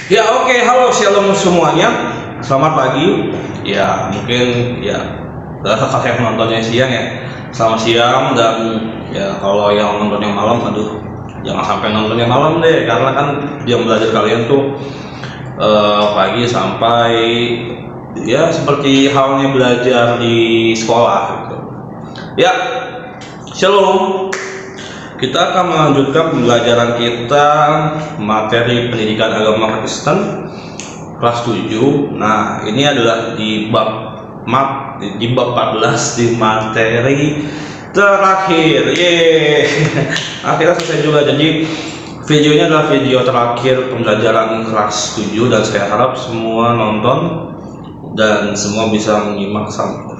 Ya oke, halo shalom semuanya. Selamat pagi. Ya mungkin ya saya menontonnya siang ya. Selamat siang dan ya kalau yang nontonnya malam, aduh jangan sampai nontonnya malam deh, karena kan jam belajar kalian tuh pagi sampai ya seperti halnya belajar di sekolah gitu. Ya, shalom. Kita akan melanjutkan pembelajaran kita materi pendidikan agama Kristen kelas 7. Nah, ini adalah di bab 14 di materi terakhir. Akhirnya selesai juga. Jadi videonya adalah video terakhir pembelajaran kelas 7 dan saya harap semua nonton dan semua bisa menyimak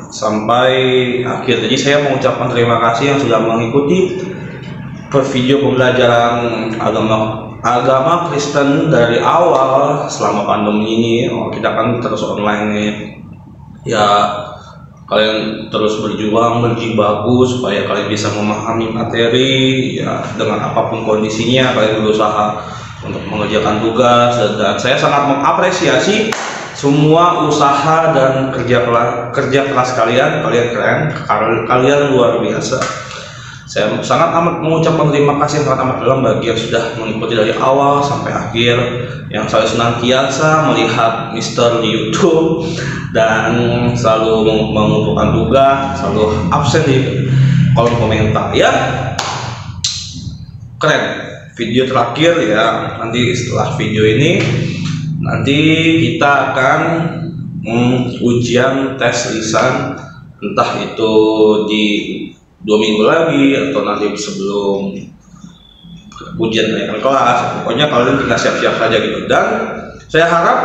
sampai akhir. Jadi saya mengucapkan terima kasih yang sudah mengikuti video pembelajaran agama Kristen dari awal selama pandemi ini. Kita kan terus online nih ya, kalian terus berjuang berjibaku supaya kalian bisa memahami materi ya, dengan apapun kondisinya kalian berusaha untuk mengerjakan tugas, dan saya sangat mengapresiasi semua usaha dan kerja keras kalian keren, kalian luar biasa. Saya sangat amat mengucapkan terima kasih yang sangat amat dalam bagi yang sudah mengikuti dari awal sampai akhir, yang selalu senantiasa melihat Mister di YouTube dan selalu mengumpulkan tugas, selalu absen di kolom komentar ya. Keren. Video terakhir ya, nanti setelah video ini nanti kita akan ujian tes lisan, entah itu di 2 minggu lagi atau nanti sebelum ujian kenaikan kelas. Pokoknya kalian tinggal siap-siap saja gitu. Dan saya harap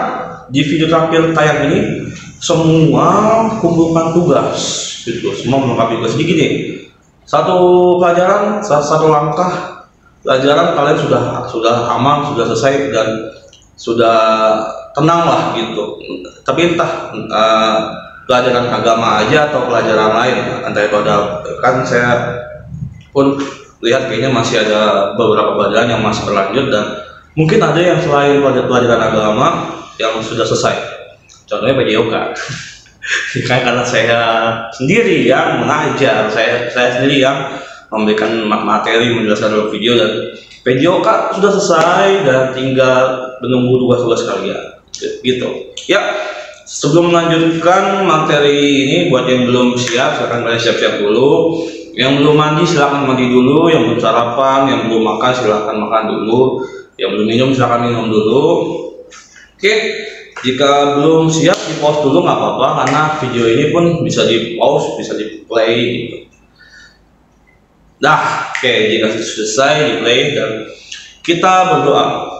di video terakhir tayang ini semua kumpulkan tugas gitu, semua melengkapi tugas. Jadi gini, satu pelajaran, satu langkah pelajaran kalian sudah aman, sudah selesai dan sudah tenang lah gitu. Tapi entah pelajaran agama aja atau pelajaran lain, entah itu ada, kan saya pun lihat kayaknya masih ada beberapa pelajaran yang masih berlanjut dan mungkin ada yang selain pelajaran agama yang sudah selesai, contohnya PJOK. Karena saya sendiri yang mengajar, saya sendiri yang memberikan materi, menjelaskan dalam video, dan PJOK sudah selesai dan tinggal menunggu tugas-tugas kalian gitu ya. Sebelum melanjutkan materi ini, buat yang belum siap silahkan kalian siap-siap dulu. Yang belum mandi silahkan mandi dulu, yang belum sarapan, yang belum makan silahkan makan dulu, yang belum minum silahkan minum dulu. Oke, jika belum siap di pause dulu nggak apa-apa, karena video ini pun bisa di pause, bisa di play gitu. Nah, oke, jika selesai di play dan kita berdoa.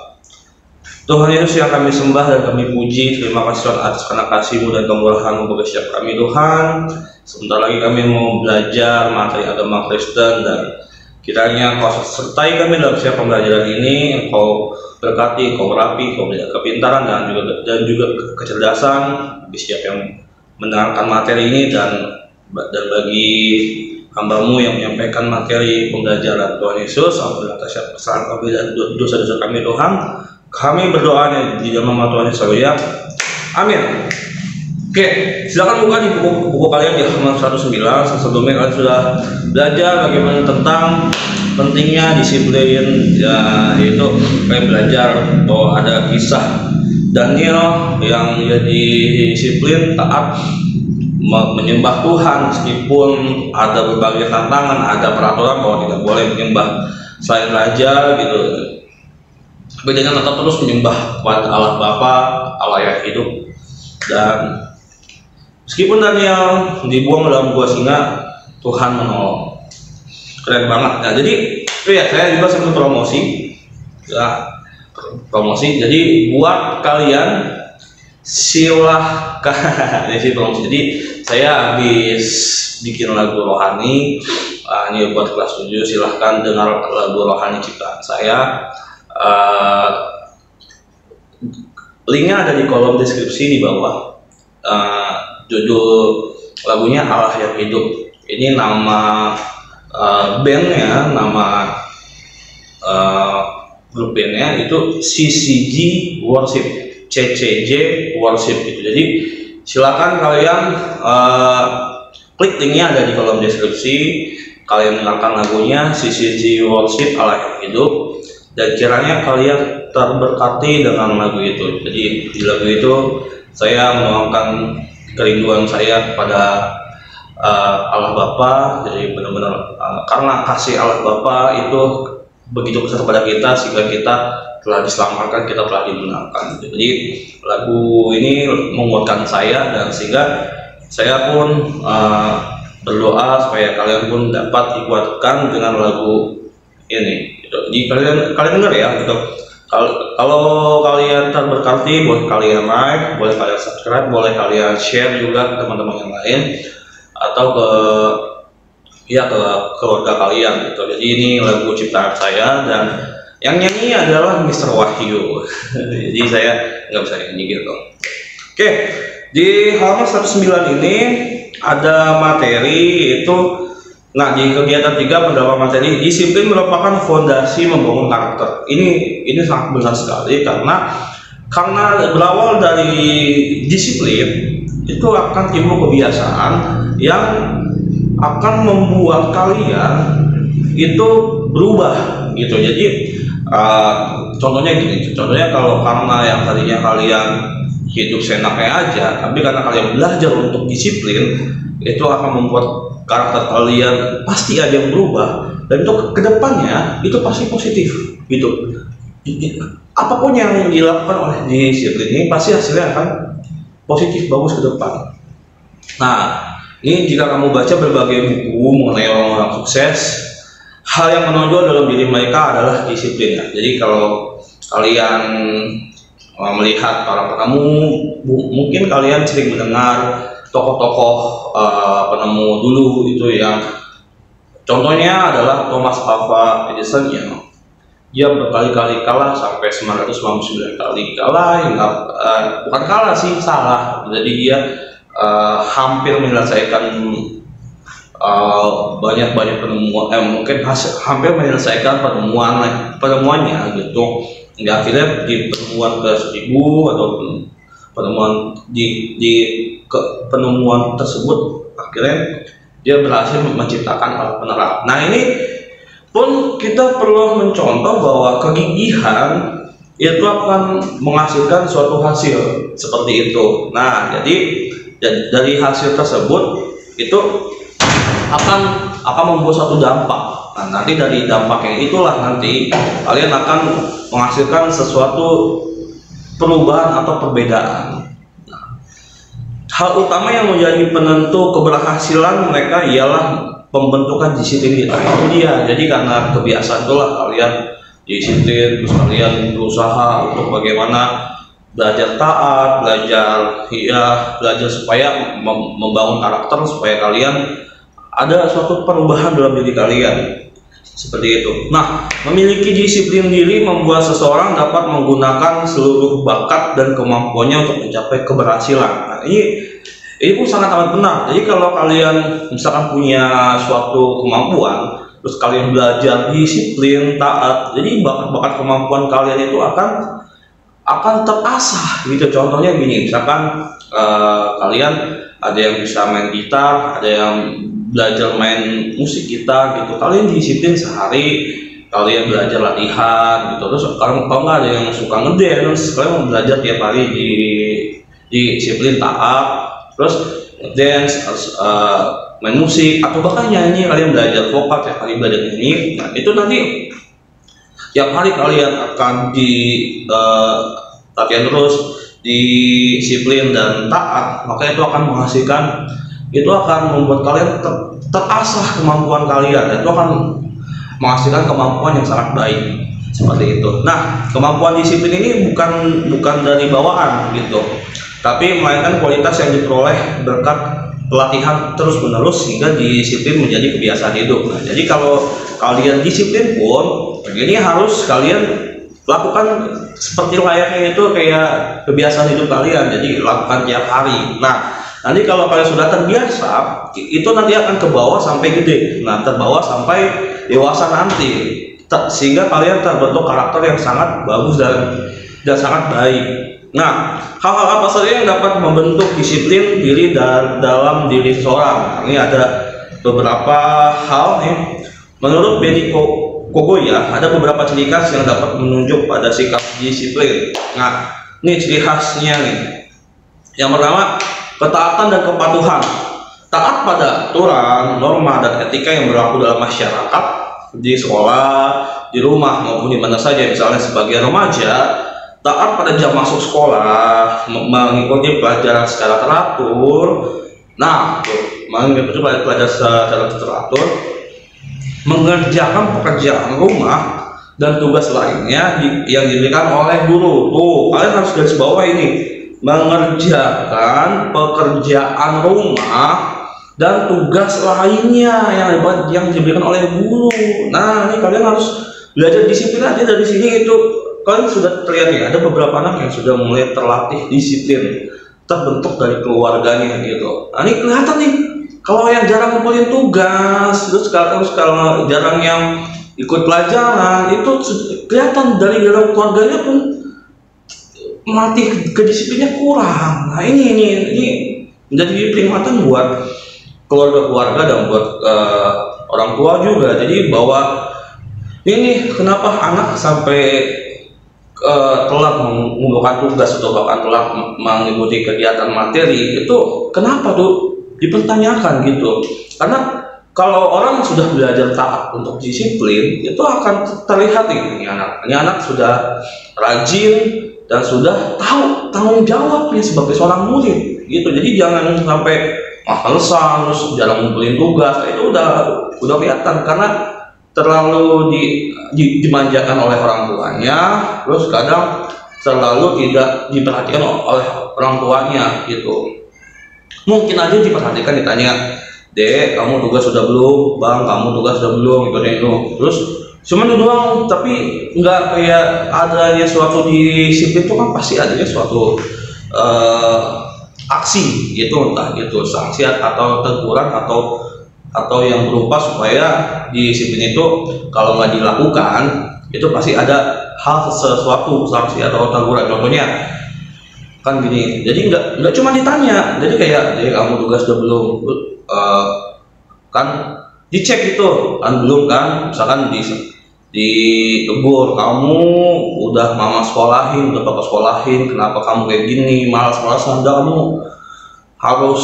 Tuhan Yesus yang kami sembah dan kami puji, terima kasih Tuhan atas karena kasih-Mu dan kemurahan-Mu bagi setiap kami Tuhan. Sebentar lagi kami mau belajar materi agama Kristen, dan kiranya Kau sertai kami dalam setiap pembelajaran ini. Kau berkati, Kau berapi, Kau berikan kepintaran dan juga kecerdasan bagi setiap yang mendengarkan materi ini, dan bagi hamba-Mu yang menyampaikan materi pembelajaran. Tuhan Yesus, ampuni atas setiap kesalahan kami dan dosa-dosa kami Tuhan. Kami berdoa di dalam nama Tuhan Yesus ya. Amin. Oke, silakan buka di buku kalian di halaman 109. Sebelumnya kalian sudah belajar bagaimana tentang pentingnya disiplin ya, yaitu kalian belajar bahwa ada kisah Daniel yang jadi disiplin, taat, menyembah Tuhan meskipun ada berbagai tantangan, ada peraturan bahwa tidak boleh menyembah selain raja gitu. Bedanya tetap terus menyembah kepada Allah Bapa, Allah yang hidup. Dan meskipun Daniel dibuang dalam gua singa, Tuhan menolong. Keren banget. Nah, jadi ya saya juga sambil promosi. Jadi buat kalian silahkan ini promosi. Jadi saya habis bikin lagu rohani ini buat kelas 7. Silahkan dengar lagu rohani ciptaan saya. Linknya ada di kolom deskripsi di bawah. Judul lagunya Allah yang Hidup. Ini nama bandnya, nama grup bandnya itu CCG Worship, CCJ Worship gitu. Jadi silakan kalian klik linknya ada di kolom deskripsi, kalian dengarkan lagunya CCG Worship Allah yang hidup, dan kiranya kalian terberkati dengan lagu itu. Jadi di lagu itu saya menuangkan kerinduan saya kepada Allah Bapa. Jadi benar-benar karena kasih Allah Bapa itu begitu besar kepada kita sehingga kita telah diselamatkan, kita telah dimenangkan. Jadi lagu ini menguatkan saya, dan sehingga saya pun berdoa supaya kalian pun dapat dikuatkan dengan lagu ini. Jadi kalian dengar ya gitu. Kalau kalian terberkati, boleh kalian like, boleh kalian subscribe, boleh kalian share juga ke teman-teman yang lain atau ke keluarga kalian gitu. Jadi ini lagu ciptaan saya, dan yang nyanyi adalah Mr. Wahyu. Jadi saya nggak bisa nyanyi gitu. Oke, di halaman 109 ini ada materi itu. Nah, di kegiatan 3 pendapat materi, disiplin merupakan fondasi membangun karakter. Ini sangat benar sekali, karena berawal dari disiplin itu akan timbul kebiasaan yang akan membuat kalian itu berubah gitu. Jadi contohnya gini, kalau karena yang tadinya kalian hidup seenaknya aja, tapi karena kalian belajar untuk disiplin, itu akan membuat karakter kalian pasti ada yang berubah, dan untuk kedepannya itu pasti positif gitu. Apapun yang dilakukan oleh disiplin ini pasti hasilnya akan positif, bagus ke depan. Nah, ini jika kamu baca berbagai buku mengenai orang-orang sukses, hal yang menonjol dalam diri mereka adalah disiplin. Jadi kalau kalian melihat para penemu, mungkin kalian sering mendengar tokoh-tokoh penemu dulu itu, yang contohnya adalah Thomas Alva Edison, yang dia berkali-kali kalah sampai 999 kali kalah, bukan kalah sih, salah. Jadi dia hampir menyelesaikan banyak penemuan, mungkin hampir menyelesaikan penemuannya gitu. Hingga akhirnya di penemuan ke-1000 atau penemuan penemuan tersebut akhirnya dia berhasil menciptakan alat penerap. Nah, ini pun kita perlu mencontoh bahwa kegigihan itu akan menghasilkan suatu hasil seperti itu. Nah, jadi dari hasil tersebut itu akan membuat suatu dampak. Nah, nanti dari dampak yang itulah nanti kalian akan menghasilkan sesuatu perubahan atau perbedaan. Hal utama yang menjadi penentu keberhasilan mereka ialah pembentukan disiplin kita. Itu dia. Jadi karena kebiasaan itulah kalian disiplin, terus kalian berusaha untuk bagaimana belajar taat, belajar supaya membangun karakter, supaya kalian ada suatu perubahan dalam diri kalian. Seperti itu. Nah, memiliki disiplin diri membuat seseorang dapat menggunakan seluruh bakat dan kemampuannya untuk mencapai keberhasilan. Nah, ini pun sangat amat benar. Jadi kalau kalian misalkan punya suatu kemampuan, terus kalian belajar disiplin, taat, jadi bakat-bakat kemampuan kalian itu akan terasah gitu. Contohnya gini, misalkan kalian ada yang bisa main gitar, ada yang belajar main musik kita gitu, kalian disiplin sehari, kalian belajar latihan gitu. Terus kalau nggak ada yang suka ngedance, kalian belajar tiap hari di disiplin taat, terus dance, main musik, atau bahkan nyanyi, kalian belajar vokal tiap hari, belajar nyanyi. Nah, itu nanti tiap hari kalian akan latihan terus, disiplin dan taat, maka itu akan menghasilkan, itu akan membuat kalian terasah kemampuan kalian, dan itu akan menghasilkan kemampuan yang sangat baik seperti itu. Nah, kemampuan disiplin ini bukan dari bawaan gitu, tapi melainkan kualitas yang diperoleh berkat pelatihan terus menerus hingga disiplin menjadi kebiasaan hidup. Nah, jadi kalau kalian disiplin pun ini harus kalian lakukan seperti layaknya itu kayak kebiasaan hidup kalian, jadi lakukan tiap hari. Nah, nanti kalau kalian sudah terbiasa, itu nanti akan ke bawah sampai gede. Nah, terbawa sampai dewasa nanti. sehingga kalian terbentuk karakter yang sangat bagus dan sangat baik. Nah, hal-hal apa saja yang dapat membentuk disiplin diri dalam diri seseorang? Ini ada beberapa hal nih. Menurut Benny Kogoya, ada beberapa ciri khas yang dapat menunjuk pada sikap disiplin. Nah, ini ciri khasnya nih. Yang pertama, ketaatan dan kepatuhan. Taat pada aturan, norma, dan etika yang berlaku dalam masyarakat, di sekolah, di rumah, maupun di mana saja. Misalnya sebagai remaja, taat pada jam masuk sekolah, mengikuti pelajaran secara teratur. Nah, mengikuti pelajaran secara teratur, mengerjakan pekerjaan rumah dan tugas lainnya yang diberikan oleh guru. Tuh, kalian harus garis bawah ini, mengerjakan pekerjaan rumah dan tugas lainnya yang diberikan oleh guru. Nah, ini kalian harus belajar disiplin aja dari sini. Itu kalian sudah terlihat ya, ada beberapa anak yang sudah mulai terlatih disiplin, terbentuk dari keluarganya gitu. Nah, ini kelihatan nih, kalau yang jarang ngumpulin tugas, terus kalau jarang yang ikut pelajaran, itu kelihatan dari dalam keluarganya pun melatih kedisiplinnya kurang. Nah, ini menjadi peringatan buat keluarga-keluarga dan buat orang tua juga. Jadi bahwa ini kenapa anak sampai telat mengumpulkan tugas atau bahkan telat mengikuti kegiatan materi, itu kenapa tuh dipertanyakan gitu. Karena kalau orang sudah belajar taat untuk disiplin, itu akan terlihat ini anak sudah rajin dan sudah tahu tanggung jawabnya sebagai seorang murid gitu. Jadi jangan sampai malesan terus jarang ngumpulin tugas, itu udah kelihatan karena terlalu dimanjakan oleh orang tuanya, terus kadang selalu tidak diperhatikan oleh orang tuanya gitu. Mungkin aja diperhatikan, ditanya, "Dek, kamu tugas sudah belum? Bang, kamu tugas sudah belum?" Itu. Terus cuman itu doang, tapi nggak kayak adanya suatu disiplin. Itu kan pasti adanya suatu aksi gitu, entah gitu sanksi atau teguran atau yang berupa supaya disiplin itu kalau nggak dilakukan itu pasti ada sesuatu sanksi atau teguran. Contohnya kan gini, jadi nggak cuma ditanya, jadi kayak, "Jadi kamu tugas udah belum?" Kan dicek itu kan belum kan, misalkan ditegur, "Kamu udah mama sekolahin, udah papa sekolahin, kenapa kamu kayak gini, malas-malasan? Udah, kamu harus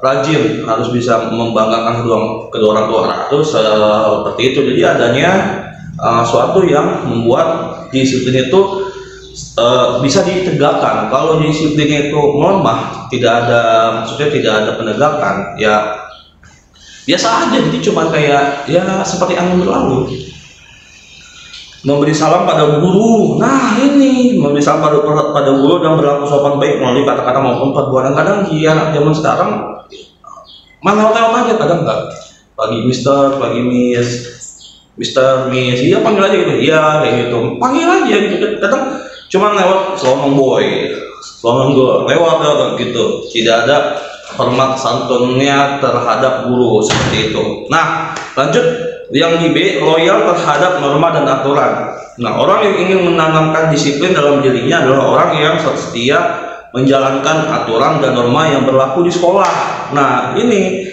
rajin, harus bisa membanggakan kedua orang tua." Terus seperti itu. Jadi adanya suatu yang membuat disiplin itu bisa ditegakkan. Kalau disiplin itu melemah, maksudnya tidak ada penegakan, ya biasa aja. Jadi cuma kayak ya seperti angin berlalu. Memberi salam pada guru. Nah, ini memberi salam pada guru dan berlaku sopan baik melalui kata-kata maupun perbuatan. Kadang anak zaman sekarang manggil-manggil aja, kadang enggak. Pagi Mister, pagi Miss, iya panggil aja gitu. Iya kayak gitu. Panggil aja gitu. Kadang cuma lewat selamat boy, lewat gitu. Tidak ada hormat santunnya terhadap guru seperti itu. Nah, lanjut yang di B, loyal terhadap norma dan aturan. Nah, orang yang ingin menanamkan disiplin dalam dirinya adalah orang yang setia menjalankan aturan dan norma yang berlaku di sekolah. Nah, ini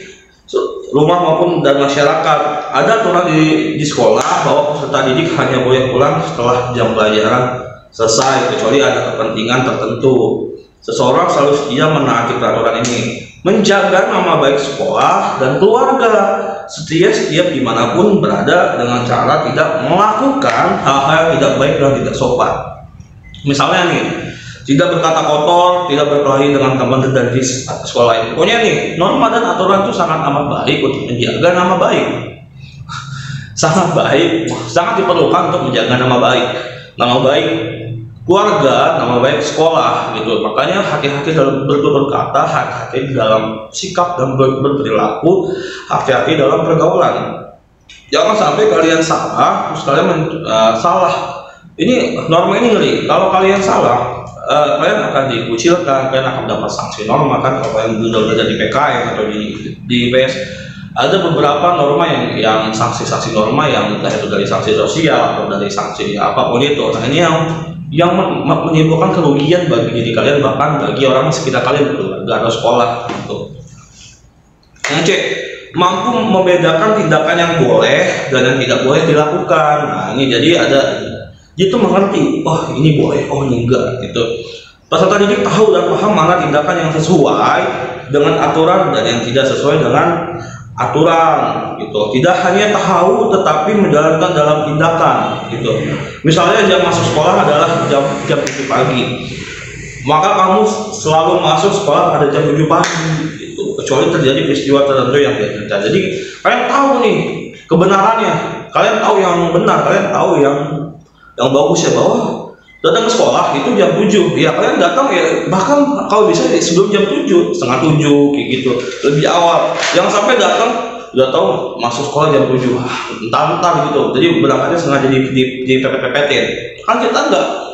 rumah maupun dan masyarakat, ada aturan di sekolah bahwa peserta didik hanya boleh pulang setelah jam pelajaran selesai kecuali ada kepentingan tertentu. Seseorang selalu setia menaati peraturan ini, menjaga nama baik sekolah dan keluarga, setia setiap dimanapun berada dengan cara tidak melakukan hal-hal yang tidak baik dan tidak sopan. Misalnya nih, tidak berkata kotor, tidak berkelahi dengan teman dan di sekolah lain. Pokoknya nih, norma dan aturan itu sangat amat baik untuk menjaga nama baik. Sangat baik, sangat diperlukan untuk menjaga nama baik keluarga, nama baik sekolah gitu. Makanya hati-hati dalam berkata, hati-hati dalam sikap dan berperilaku, hati-hati dalam pergaulan. Jangan sampai kalian salah, terus kalian salah. Ini norma ini ngeri. Kalau kalian salah, kalian akan dikucilkan, kalian akan dapat sanksi norma kan. Kalau kalian udah jadi PKM atau di PS, ada beberapa norma yang sanksi-sanksi norma yang entah itu dari sanksi sosial atau dari sanksi apapun itu. Nah ini yang menimbulkan kerugian bagi diri kalian, bahkan bagi orang sekitar kalian, keluarga atau sekolah gitu. Yang C, mampu membedakan tindakan yang boleh dan yang tidak boleh dilakukan. Nah ini jadi ada itu mengerti, oh ini boleh, oh ini enggak gitu. Peserta didik tahu dan paham mana tindakan yang sesuai dengan aturan dan yang tidak sesuai dengan aturan gitu. Tidak hanya tahu tetapi menjalankan dalam tindakan gitu. Misalnya jam masuk sekolah adalah jam 7 pagi, maka kamu selalu masuk sekolah pada jam 7 pagi gitu, kecuali terjadi peristiwa tertentu yang tidak terjadi. Jadi kalian tahu nih kebenarannya, kalian tahu yang benar, kalian tahu yang bagus ya, bahwa datang ke sekolah itu jam 7 ya, kalian datang ya bahkan kalau bisa sebelum jam 7, setengah 7 kayak gitu, lebih awal. Jangan sampai datang udah tahu masuk sekolah jam 7 entar gitu, jadi berangkatnya sengaja di pepet-pepetin. Kan kita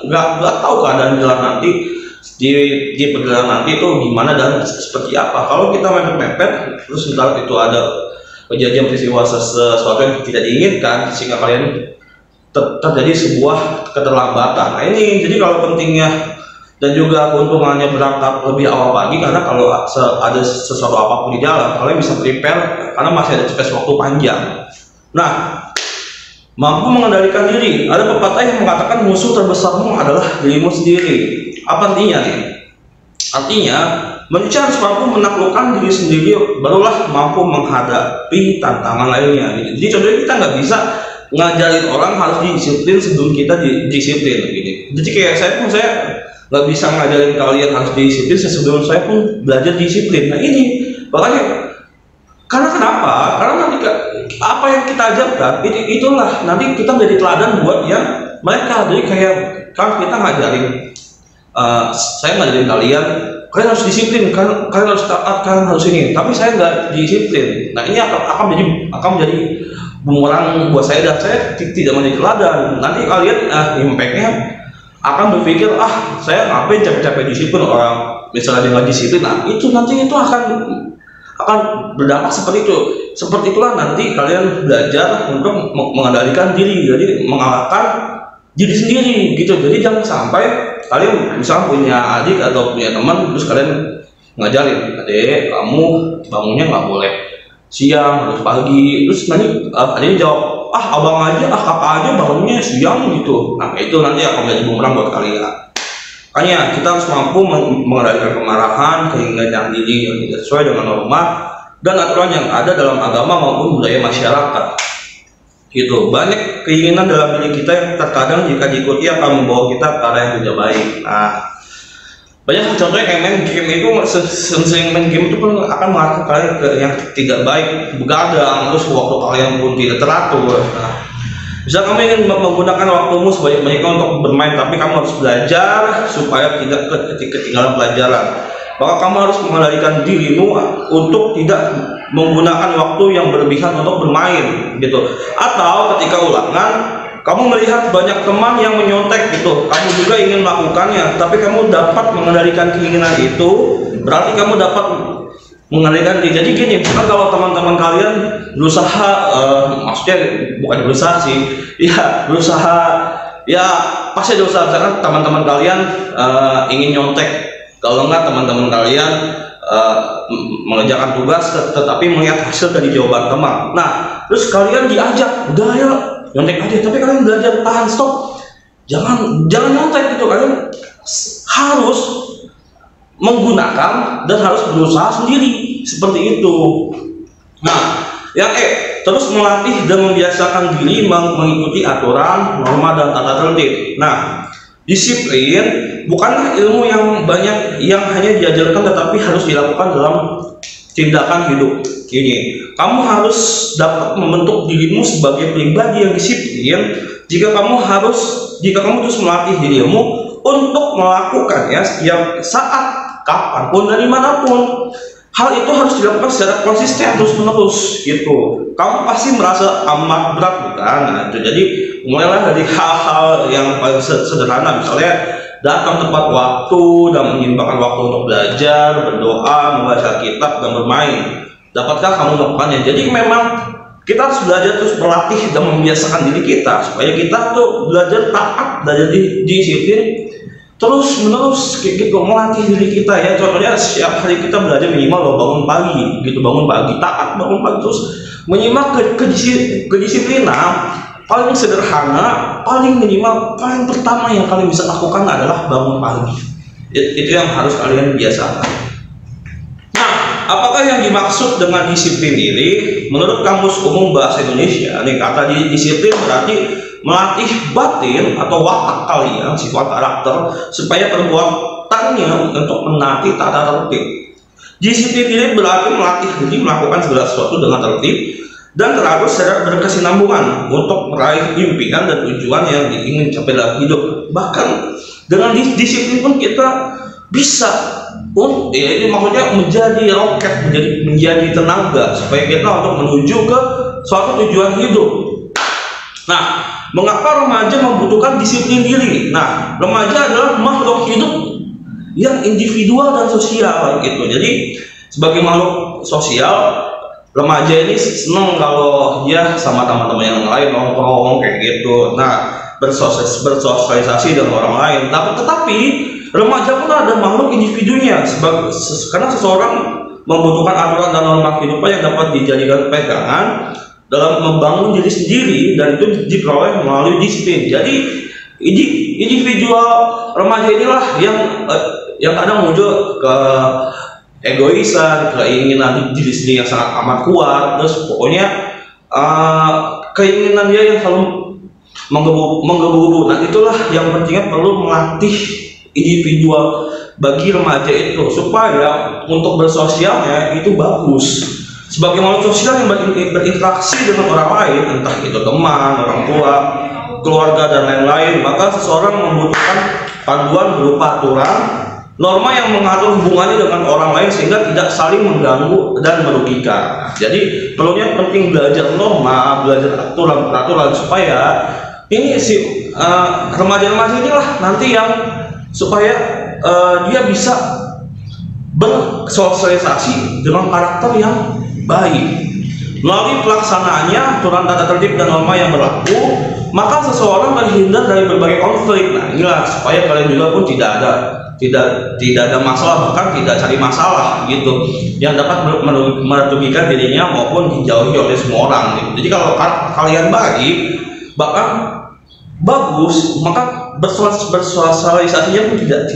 nggak tahu keadaan jalan nanti di perjalanan nanti itu gimana dan seperti apa. Kalau kita mepet-mepet terus ntar itu ada kejadian peristiwa sesuatu yang tidak diinginkan sehingga kalian terjadi sebuah keterlambatan. Nah ini jadi kalau pentingnya dan juga keuntungannya berangkat lebih awal pagi, karena kalau ada sesuatu apapun di jalan kalian bisa prepare karena masih ada space waktu panjang. Nah, mampu mengendalikan diri. Ada pepatah yang mengatakan musuh terbesarmu adalah dirimu sendiri. Apa artinya nih? Artinya manusia harus mampu menaklukkan diri sendiri, barulah mampu menghadapi tantangan lainnya. Jadi contohnya kita nggak bisa ngajarin orang harus disiplin sebelum kita disiplin gitu. Jadi kayak saya nggak bisa ngajarin kalian harus disiplin sebelum saya pun belajar disiplin. Nah ini makanya, karena kenapa? Karena nanti apa yang kita ajarkan itulah nanti kita menjadi teladan buat yang mereka. Jadi kayak kan kita ngajarin, saya ngajarin kalian harus disiplin, kalian harus taat, kalian harus ini, tapi saya nggak disiplin. Nah ini akan menjadi bumerang buat saya dan saya tidak menjadi teladan. Nanti kalian impactnya akan berpikir, saya ngapain capek-capek disiplin, orang misalnya dia nggak disiplin. Nah itu nanti itu akan berdampak seperti itu. Seperti itulah nanti kalian belajar untuk mengendalikan diri, jadi mengalahkan diri sendiri gitu. Jadi jangan sampai kalian misalnya punya adik atau punya teman terus kalian ngajarin, adek kamu bangunnya nggak boleh siang, harus pagi. Terus nanti adiknya jawab, abang aja, kakak aja bangunnya siang gitu. Nah itu nanti akan menjadi bumerang buat kalian. Makanya kita harus mampu mengendalikan kemarahan, keinginan diri yang tidak sesuai dengan norma dan aturan yang ada dalam agama maupun budaya masyarakat. Gitu. Banyak keinginan dalam diri kita yang terkadang jika diikuti akan membawa kita ke arah yang tidak baik. Nah, banyak contohnya kayak main game itu, sering main game itu pun akan mengarahkan kalian ke yang tidak baik, begadang, terus waktu kalian pun tidak teratur. Nah, bisa kamu ingin menggunakan waktumu sebanyak-banyaknya untuk bermain, tapi kamu harus belajar supaya tidak ketinggalan pelajaran. Maka kamu harus mengendalikan dirimu untuk tidak menggunakan waktu yang berlebihan untuk bermain gitu. Atau ketika ulangan kamu melihat banyak teman yang menyontek gitu, kamu juga ingin melakukannya, tapi kamu dapat mengendalikan keinginan itu, berarti kamu dapat mengendalikan diri. Jadi gini, kan kalau teman-teman kalian berusaha, maksudnya bukan berusaha sih, ya berusaha, ya pasti ada usaha. Misalkan teman-teman kalian ingin nyontek, kalau enggak teman-teman kalian mengerjakan tugas tetapi melihat hasil dari jawaban teman. Nah, terus kalian diajak, udah ya nyontek aja, tapi kalian belajar tahan, stop, jangan nyontek gitu. Kalian harus menggunakan dan harus berusaha sendiri seperti itu. Nah, yang terus melatih dan membiasakan diri mengikuti aturan, norma dan tata tertib. Nah, disiplin bukanlah ilmu yang banyak yang hanya diajarkan, tetapi harus dilakukan dalam tindakan hidup. Gini, kamu harus dapat membentuk dirimu sebagai pribadi yang disiplin jika kamu terus melatih dirimu untuk melakukannya setiap saat, kapanpun, dari manapun. Hal itu harus dilakukan secara konsisten terus menerus gitu. Kamu pasti merasa amat berat bukan? Nah, itu jadi mulailah dari hal-hal yang paling sederhana, misalnya datang tepat waktu dan menyempatkan waktu untuk belajar, berdoa, membaca kitab dan bermain. dapatkah kamu melakukannya? Jadi memang kita harus belajar terus berlatih dan membiasakan diri kita supaya kita tuh belajar taat, belajar disiplin terus menerus gitu, melatih diri kita ya. Contohnya setiap hari kita belajar minimal loh bangun pagi gitu, bangun pagi taat, bangun pagi terus menyimak kedisiplinan paling sederhana, paling minimal, paling pertama yang kalian bisa lakukan adalah bangun pagi. Itu yang harus kalian biasakan. Nah, apakah yang dimaksud dengan disiplin ini? Menurut Kamus Umum Bahasa Indonesia, nih kata disiplin berarti melatih batin atau watak kalian, sifat karakter, supaya perbuatannya untuk menaati tata tertib. Disiplin ini berarti melatih diri melakukan segala sesuatu dengan tertib dan teratur secara berkesinambungan untuk meraih impian dan tujuan yang ingin capai dalam hidup. Bahkan dengan disiplin pun kita bisa, ya ini maksudnya menjadi roket, menjadi tenaga supaya kita untuk menuju ke suatu tujuan hidup. Nah, mengapa remaja membutuhkan disiplin diri? Nah, remaja adalah makhluk hidup yang individual dan sosial gitu. Jadi sebagai makhluk sosial, remaja ini senang kalau dia sama teman-teman yang lain nongkrong kayak gitu. Nah, bersosialisasi dengan orang lain. Tetapi remaja pun ada makhluk individunya, karena seseorang membutuhkan aturan dan norma kehidupan yang dapat dijadikan pegangan dalam membangun diri sendiri, dan itu diperoleh melalui disiplin. Jadi individual remaja inilah yang kadang muncul ke egoisan, keinginan diri sendiri yang sangat amat kuat, terus pokoknya keinginan dia yang selalu menggebu-gebu. Nah, itulah yang pentingnya perlu melatih individual bagi remaja itu supaya untuk bersosialnya itu bagus. Sebagai makhluk sosial yang berinteraksi dengan orang lain, entah itu teman, orang tua, keluarga dan lain-lain, maka seseorang membutuhkan panduan berupa aturan, norma yang mengatur hubungannya dengan orang lain sehingga tidak saling mengganggu dan merugikan. Jadi perlunya penting belajar norma, belajar aturan supaya ini si remaja-remaja inilah nanti yang supaya dia bisa bersosialisasi dengan karakter yang baik. Melalui pelaksanaannya aturan tata tertib dan norma yang berlaku, maka seseorang terhindar dari berbagai konflik. Nah, inilah supaya kalian juga pun tidak ada masalah, bahkan tidak cari masalah gitu, yang dapat merugikan dirinya maupun dijauhi oleh semua orang gitu. Jadi kalau kalian baik, bahkan bagus, maka bersosialisasinya pun tidak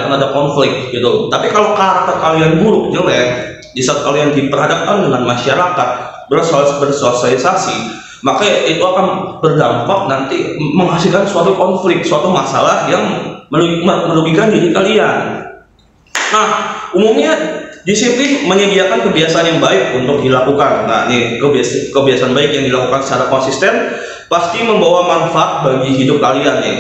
akan ada konflik gitu. Tapi kalau karakter kalian buruk, jelek, di saat kalian diperhadapkan dengan masyarakat bersosialisasi, maka itu akan berdampak nanti menghasilkan suatu konflik, suatu masalah yang merugikan diri kalian. Nah, umumnya disiplin menyediakan kebiasaan yang baik untuk dilakukan. Nah, ini kebiasaan baik yang dilakukan secara konsisten pasti membawa manfaat bagi hidup kalian nih.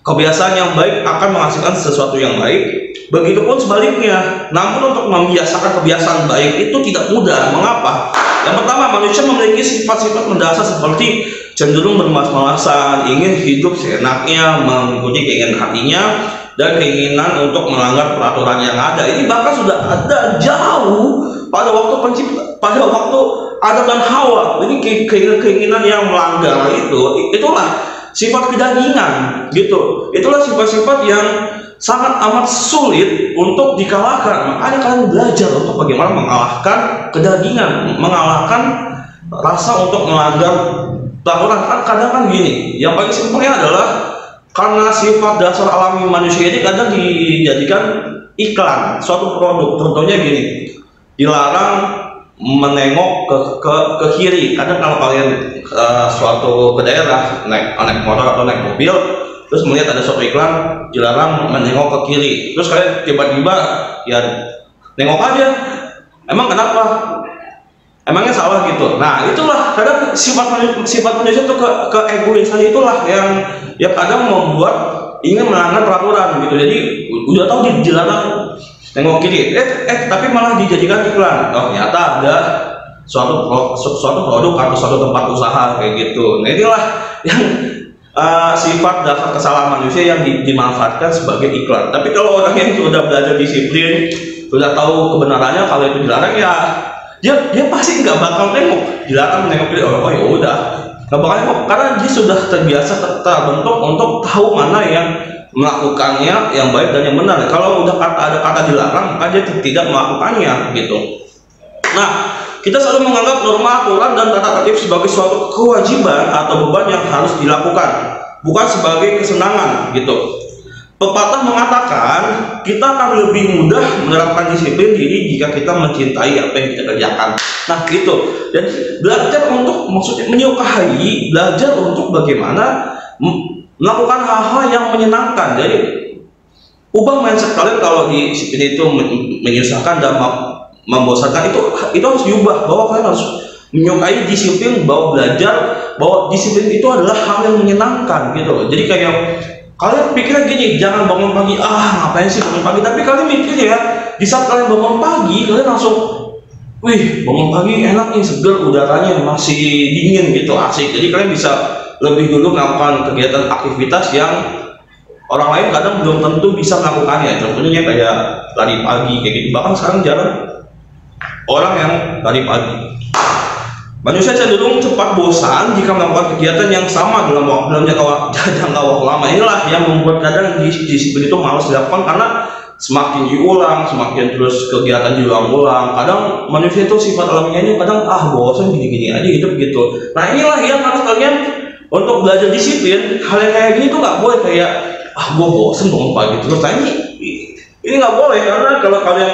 Kebiasaan yang baik akan menghasilkan sesuatu yang baik. Begitupun sebaliknya. Namun untuk membiasakan kebiasaan baik itu tidak mudah. Mengapa? Yang pertama, manusia memiliki sifat-sifat mendasar seperti cenderung bermalas-malasan, ingin hidup seenaknya, mengikuti keinginan hatinya, dan keinginan untuk melanggar peraturan yang ada. Ini bahkan sudah ada jauh pada waktu Adam dan Hawa. Ini keinginan yang melanggar itulah sifat kedagingan gitu. Itulah sifat-sifat yang sangat amat sulit untuk dikalahkan. Makanya kalian belajar untuk bagaimana mengalahkan kedagingan, mengalahkan rasa untuk melanggar peraturan. Kadang kan gini, yang paling simpelnya adalah karena sifat dasar alami manusia ini kadang dijadikan iklan suatu produk. Contohnya gini, dilarang menengok ke kiri. Kadang kalau kalian suatu ke daerah naik motor atau naik mobil, terus melihat ada suatu iklan dilarang menengok ke kiri, terus kalian tiba-tiba ya nengok aja. Emang kenapa? Emangnya salah gitu? Nah, itulah kadang sifat manusia itu ke egoisan itulah yang kadang membuat ingin melanggar peraturan gitu. Jadi udah tahu dilarang nengok kiri, tapi malah dijadikan iklan. Oh, ternyata ada suatu produk atau suatu tempat usaha kayak gitu. Nah, inilah yang sifat dasar kesalahan manusia yang dimanfaatkan sebagai iklan. Tapi kalau orang yang sudah belajar disiplin, sudah tahu kebenarannya, kalau itu dilarang ya dia pasti nggak bakal nengok, dilarang nengok dia, oh ya udah nggak bakal nengok, karena dia sudah terbiasa terbentuk untuk tahu mana yang melakukannya yang baik dan yang benar. Kalau udah ada kata dilarang, maka dia tidak melakukannya gitu. Nah, kita selalu menganggap norma, aturan, dan tata tertib sebagai suatu kewajiban atau beban yang harus dilakukan, bukan sebagai kesenangan gitu. Pepatah mengatakan kita akan lebih mudah menerapkan disiplin diri jika kita mencintai apa yang kita kerjakan. Nah gitu. Dan belajar untuk maksudnya menyukai, belajar untuk bagaimana melakukan hal-hal yang menyenangkan. Jadi ubah mindset kalian kalau disiplin itu menyusahkan dan membosankan, itu harus diubah, bahwa kalian harus menyukai disiplin, bahwa belajar bahwa disiplin itu adalah hal yang menyenangkan gitu. Jadi kayak kalian pikirnya gini, jangan bangun pagi, ngapain sih bangun pagi, tapi kalian mikir ya, di saat kalian bangun pagi, kalian langsung, wih bangun pagi enak nih, seger, udaranya masih dingin gitu, asik. Jadi kalian bisa lebih dulu melakukan kegiatan aktivitas yang orang lain kadang belum tentu bisa melakukannya. Contohnya kayak lari pagi kayak gitu, bahkan sekarang jarang orang yang lari pagi. Manusia cenderung cepat bosan jika melakukan kegiatan yang sama dalam jangka waktu lama. Inilah yang membuat kadang disiplin itu malas dilakukan, karena semakin diulang, semakin terus kegiatan diulang-ulang. Kadang manusia itu sifat alamiahnya kadang bosan gini-gini aja hidup gitu. Nah inilah yang harus kalian untuk belajar disiplin. Hal yang kayak gini tuh nggak boleh kayak gue bosan bangun pagi terus. Nah ini nggak boleh, karena kalau kalian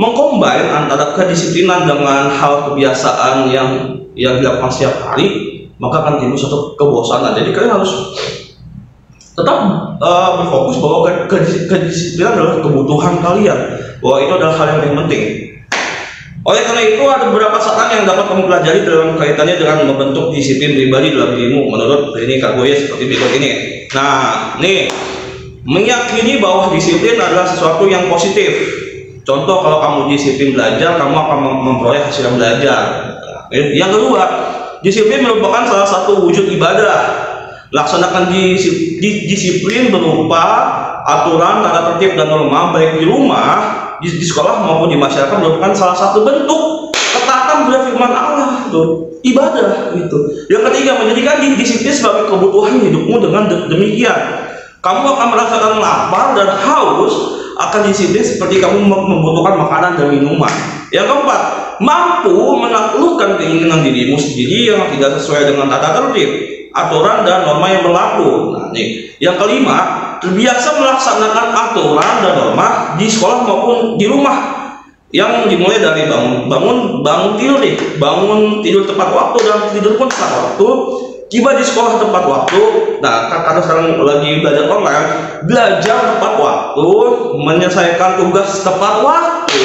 mengcombine antara kedisiplinan dengan hal kebiasaan yang dilakukan setiap hari, maka akan timbul suatu kebosanan. Jadi kalian harus tetap berfokus bahwa kedisiplinan adalah kebutuhan kalian, bahwa itu adalah hal yang paling penting. Oleh karena itu, ada beberapa saran yang dapat kamu pelajari dalam kaitannya dengan membentuk disiplin pribadi dalam dirimu menurut ini Kak Goya seperti berikut ini. Nah, nih, meyakini bahwa disiplin adalah sesuatu yang positif. Contoh, kalau kamu disiplin belajar, kamu akan memperoleh hasil yang belajar. Yang kedua, disiplin merupakan salah satu wujud ibadah. Laksanakan disiplin berupa aturan, tata tertib, dan norma, baik di rumah, di sekolah maupun di masyarakat, merupakan salah satu bentuk ketaatan kepada firman Allah, itu ibadah gitu. Yang ketiga, menjadikan disiplin sebagai kebutuhan hidupmu. Dengan demikian, kamu akan merasakan lapar dan haus akan disiplin seperti kamu membutuhkan makanan dan minuman. Yang keempat, mampu menaklukkan keinginan dirimu sendiri yang tidak sesuai dengan tata tertib, aturan, dan norma yang berlaku. Nah, nih. Yang kelima, terbiasa melaksanakan aturan dan norma di sekolah maupun di rumah, yang dimulai dari bangun tidur nih, bangun tidur tepat waktu dan tidur pun tepat waktu, tiba di sekolah tepat waktu. Nah, karena sekarang lagi belajar online, belajar tepat waktu, menyelesaikan tugas tepat waktu,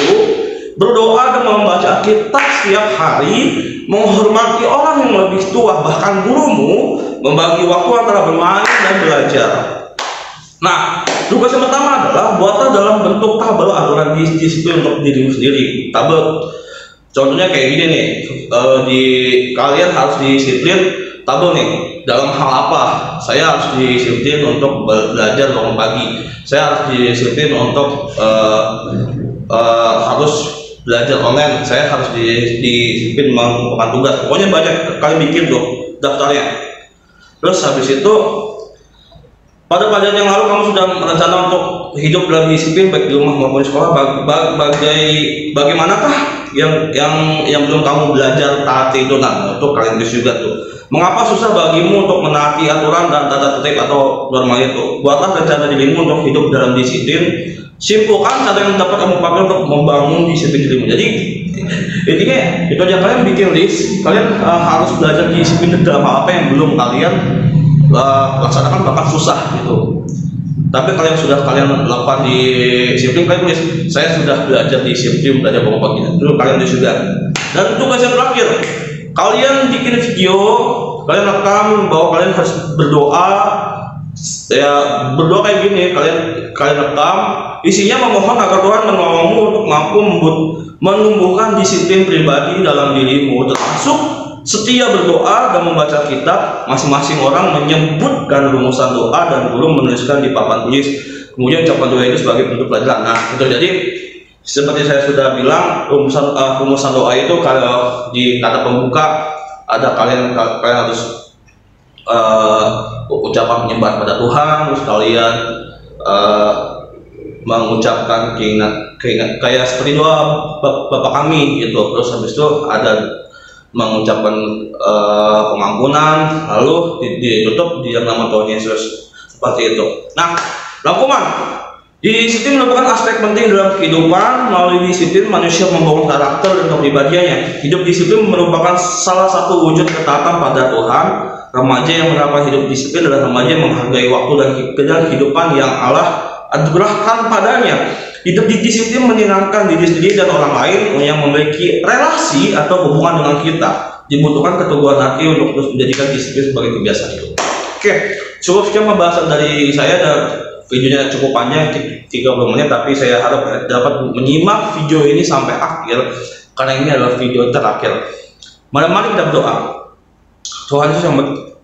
berdoa dan membaca kitab setiap hari, menghormati orang yang lebih tua, bahkan gurumu, membagi waktu antara bermain dan belajar. Nah, tugas yang pertama adalah buatlah dalam bentuk tabel aturan disiplin untuk dirimu sendiri. Tabel, contohnya kayak gini nih, kalian harus disiplin tabel nih, dalam hal apa? Saya harus disiplin untuk belajar bangun pagi. Saya harus disiplin untuk harus belajar online. Saya harus disiplin melakukan tugas. Pokoknya banyak kalian bikin tuh daftarnya. Terus habis itu, pada pelajaran yang lalu kamu sudah merencana untuk hidup dalam disiplin baik di rumah maupun di sekolah. Bagaimanakah yang belum kamu belajar taati itu? Nah, untuk kalian juga tuh. Mengapa susah bagimu untuk menaati aturan dan tata tertib atau norma itu? Buatlah rencana dirimu untuk hidup dalam disiplin. Simpulkan cara yang dapat kamu pakai untuk membangun disiplin dirimu. Jadi intinya itu aja, kalian bikin list. Kalian harus belajar disiplin dalam apa yang belum kalian laksanakan, bahkan susah gitu. Tapi kalian lakukan di disiplin, kalian tulis, saya sudah belajar disiplin, belajar bangun pagi. Dulu kalian tulis juga. Dan tugas yang terakhir, kalian bikin video, kalian rekam bahwa kalian harus berdoa. Ya, berdoa kayak gini, kalian rekam, isinya memohon agar Tuhan menolongmu untuk mampu menumbuhkan disiplin pribadi dalam dirimu, termasuk setia berdoa dan membaca kitab. Masing-masing orang menyebutkan rumusan doa dan belum menuliskan di papan tulis. Kemudian ucapan doa itu sebagai bentuk pelajaran. Nah, itu jadi seperti saya sudah bilang, rumusan doa itu kalau di kata pembuka ada kalian harus ucapan penyembah pada Tuhan, terus kalian mengucapkan keinginan kayak seperti doa Bapa kami gitu. Terus habis itu ada mengucapkan pengampunan, lalu ditutup di dalam nama Tuhan Yesus, seperti itu. Nah, rangkuman, disiplin merupakan aspek penting dalam kehidupan. Melalui disiplin manusia membangun karakter dan kepribadiannya. Hidup disiplin merupakan salah satu wujud ketaatan pada Tuhan. Remaja yang menerapkan hidup disiplin adalah remaja yang menghargai waktu dan kehidupan yang Allah anugerahkan padanya. Hidup disiplin menyenangkan diri sendiri dan orang lain yang memiliki relasi atau hubungan dengan kita. Dibutuhkan keteguhan hati untuk terus menjadikan disiplin sebagai kebiasaan hidup. Oke, cukup sekian pembahasan dari saya, dan videonya cukup panjang, 30 menit, tapi saya harap dapat menyimak video ini sampai akhir karena ini adalah video terakhir. Mari kita berdoa.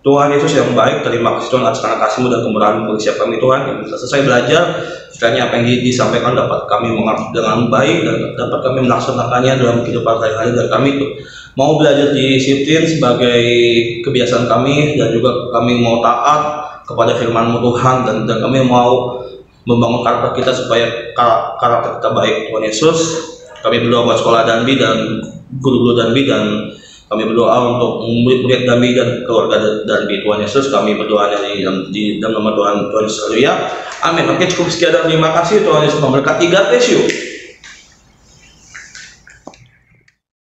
Tuhan Yesus yang baik, terima kasih Tuhan atas karena kasih-Mu dan kemurahan-Mu bagi setiap kami Tuhan. Yang bisa selesai belajar, kiranya apa yang disampaikan dapat kami mengerti dengan baik dan dapat kami melaksanakannya dalam kehidupan sehari-hari, dan kami itu mau belajar disiplin sebagai kebiasaan kami, dan juga kami mau taat kepada firman-Mu Tuhan, dan kami mau membangun karakter kita supaya karakter kita baik Tuhan Yesus. Kami berdoa buat sekolah Danbi dan guru-guru Danbi, dan kami berdoa untuk murid-murid Danbi dan keluarga Danbi Tuhan Yesus. Kami berdoa di dalam nama Tuhan Yesus. Haleluya. Amin. Oke, cukup sekian dan terima kasih. Tuhan Yesus memberkati. God bless you.